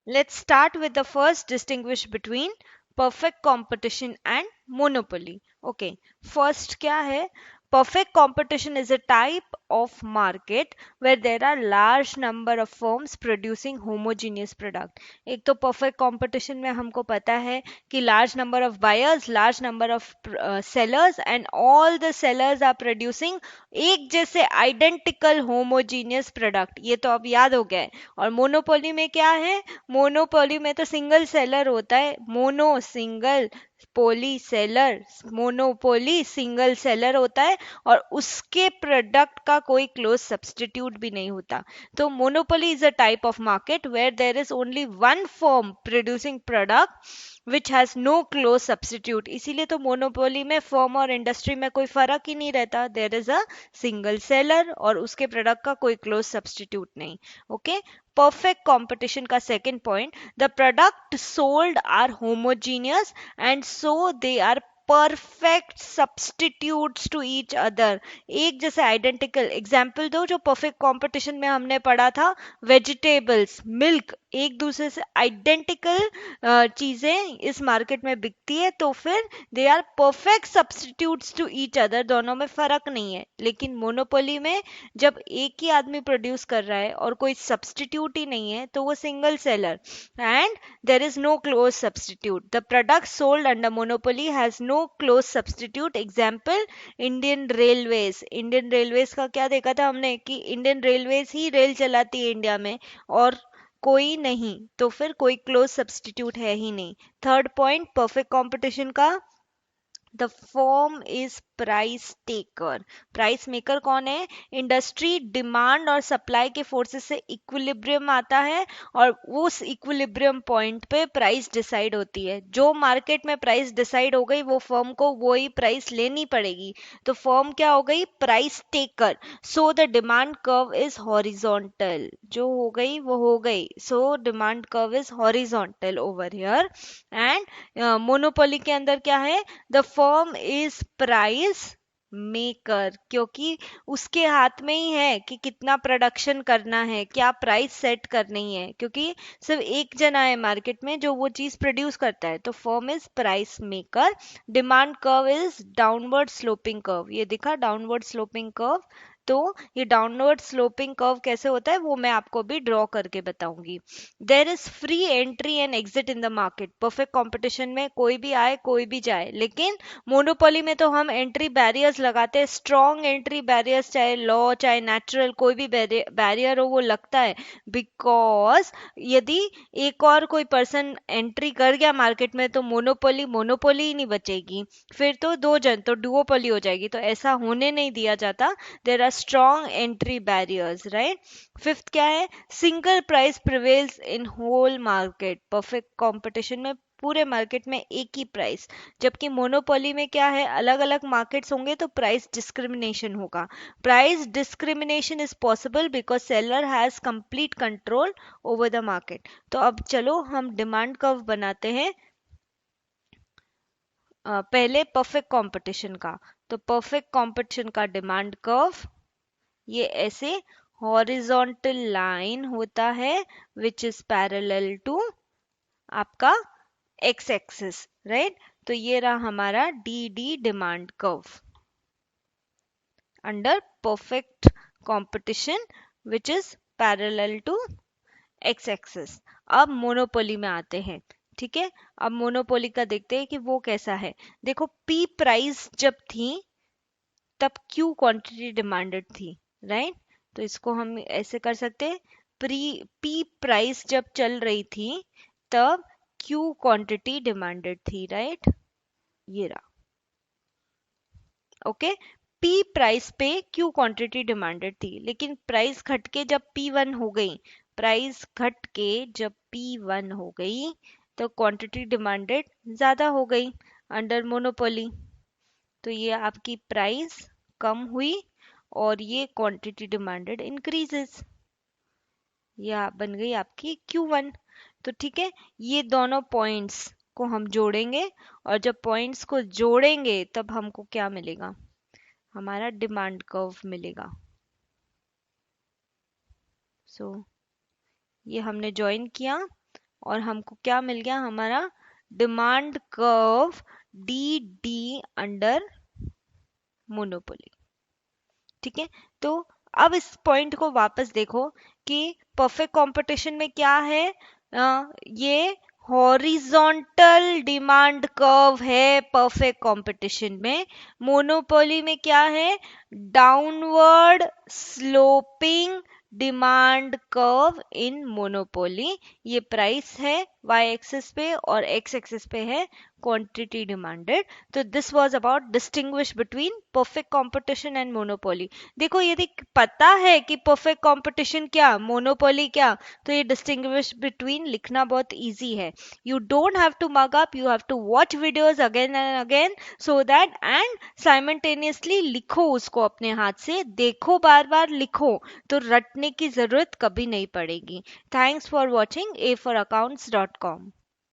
Let's start with the first distinguish between perfect competition and monopoly. Okay, first क्या है? Perfect competition is a type of market where there are large number of firms producing homogeneous product. एक तो perfect competition में हमको पता है कि large number of buyers, large number of sellers and all the sellers are producing एक जैसे identical homogeneous product. ये तो अब याद हो गया है. और मोनोपोली में क्या है? मोनोपोली में तो सिंगल सेलर होता है. मोनो सिंगल, पोली सेलर, मोनोपोली सिंगल सेलर होता है और उसके प्रोडक्ट का कोई क्लोज सब्सटीट्यूट भी नहीं होता. तो monopoly is a type of market where there is only one firm producing product which has no close substitute. इसीलिए तो मोनोपोली में फर्म और इंडस्ट्री में कोई फर्क ही नहीं रहता. There is a single seller और उसके प्रोडक्ट का कोई क्लोज सब्सटीट्यूट नहीं. ओके. Perfect competition का second point, the product sold are homogeneous and so they are perfect substitutes to each other. एक जैसे identical example दो जो perfect competition में हमने पढ़ा था. vegetables, milk एक दूसरे से identical चीजें इस मार्केट में बिकती है तो फिर they are perfect substitutes to each other. दोनों में फर्क नहीं है. लेकिन मोनोपोली में जब एक ही आदमी प्रोड्यूस कर रहा है और कोई सब्सटीट्यूट ही नहीं है तो वो single seller and there is no close substitute. The product sold under monopoly has no close substitute. Example Indian railways. Indian railways का क्या देखा था हमने कि इंडियन रेलवेज ही रेल चलाती है इंडिया में और कोई नहीं. तो फिर कोई क्लोज सब्सटीट्यूट है ही नहीं. थर्ड पॉइंट परफेक्ट कंपटीशन का, the form is price taker. Price maker कौन है? इंडस्ट्री डिमांड और सप्लाई के फोर्सेस से इक्विलिब्रियम आता है और उस इक्विलिब्रियम पॉइंट पे प्राइस डिसाइड होती है. जो मार्केट में प्राइस डिसाइड हो गई वो फर्म को वही प्राइस लेनी पड़ेगी. तो फर्म क्या हो गई? Price taker. So the demand curve is horizontal. जो हो गई वो हो गई. So demand curve is horizontal over here. And monopoly के अंदर क्या है? The firm is price maker. क्योंकि उसके हाथ में ही है कि कितना प्रोडक्शन करना है, क्या प्राइस सेट करनी है. क्योंकि सिर्फ एक जना है मार्केट में जो वो चीज प्रोड्यूस करता है. तो firm is price maker. Demand curve is downward sloping curve. ये दिखा डाउनवर्ड स्लोपिंग कर्व. तो ये डाउनवर्ड स्लोपिंग कर्व कैसे होता है वो मैं आपको भी ड्रॉ करके बताऊंगी. There is free entry and exit in the market. Perfect competition में कोई भी आए कोई भी जाए. लेकिन मोनोपोली में तो हम एंट्री बैरियर्स लगाते हैं. स्ट्रॉन्ग एंट्री बैरियर्स, चाहे लॉ चाहे नेचुरल कोई भी बैरियर हो वो लगता है. बिकॉज यदि एक और कोई पर्सन एंट्री कर गया मार्केट में तो मोनोपोली मोनोपोली ही नहीं बचेगी. फिर तो दो जन तो डुओपोली हो जाएगी. तो ऐसा होने नहीं दिया जाता. There are strong entry barriers, right. Fifth क्या है? Single price prevails in whole market. Perfect competition में पूरे मार्केट में एक ही प्राइस. जबकि मोनोपोली में क्या है? अलग अलग मार्केट्स होंगे तो प्राइस डिस्क्रिमिनेशन होगा. Price discrimination is possible because seller has complete control over the market. तो अब चलो हम डिमांड कर्व बनाते हैं. पहले परफेक्ट कंपटीशन का. तो परफेक्ट कंपटीशन का डिमांड कर्व ये ऐसे हॉरिजॉन्टल लाइन होता है विच इज पैरेलल टू आपका एक्स एक्सिस, राइट. तो ये रहा हमारा D D demand curve under perfect competition which is parallel to X axis. अब मोनोपोली में आते हैं. ठीक है. अब मोनोपोली का देखते हैं कि वो कैसा है. देखो पी प्राइस जब थी तब क्यू क्वांटिटी डिमांडेड थी, राइट. तो इसको हम ऐसे कर सकते हैं. प्री पी प्राइस जब चल रही थी तब क्यू क्वांटिटी डिमांडेड थी, राइट. ये रहा. ओके. पी प्राइस पे क्यू क्वांटिटी डिमांडेड थी. लेकिन प्राइस घट के जब पी वन हो गई, प्राइस घट के जब पी वन हो गई तो क्वांटिटी डिमांडेड ज्यादा हो गई अंडर मोनोपोली. तो ये आपकी प्राइस कम हुई और ये क्वांटिटी डिमांडेड इंक्रीजेस. यह बन गई आपकी Q1. तो ठीक है. ये दोनों पॉइंट्स को हम जोड़ेंगे और जब पॉइंट्स को जोड़ेंगे तब हमको क्या मिलेगा? हमारा डिमांड कर्व मिलेगा. सो ये हमने ज्वाइन किया और हमको क्या मिल गया, हमारा demand curve D D under monopoly. ठीक है, तो अब इस पॉइंट को वापस देखो कि परफेक्ट कंपटीशन में क्या है, ये हॉरिजॉन्टल डिमांड कर्व है परफेक्ट कंपटीशन में। मोनोपोली में क्या है, डाउनवर्ड स्लोपिंग डिमांड कर्व इन मोनोपोली। ये प्राइस है वाई एक्सिस पे और एक्स एक्सिस पे है क्वांटिटी डिमांडेड। तो this was about distinguish between perfect competition and monopoly. देखो यदि पता है कि परफेक्ट कंपटीशन क्या, मोनोपोली क्या, तो ये डिस्टिंग्विश बिटवीन लिखना बहुत इजी है। You don't have to mug up, you have to watch videos again and again so that, and simultaneously लिखो उसको अपने हाथ से, देखो बार बार लिखो, तो रटने की जरूरत कभी नहीं पड़ेगी। Thanks for watching A4Accounts.com।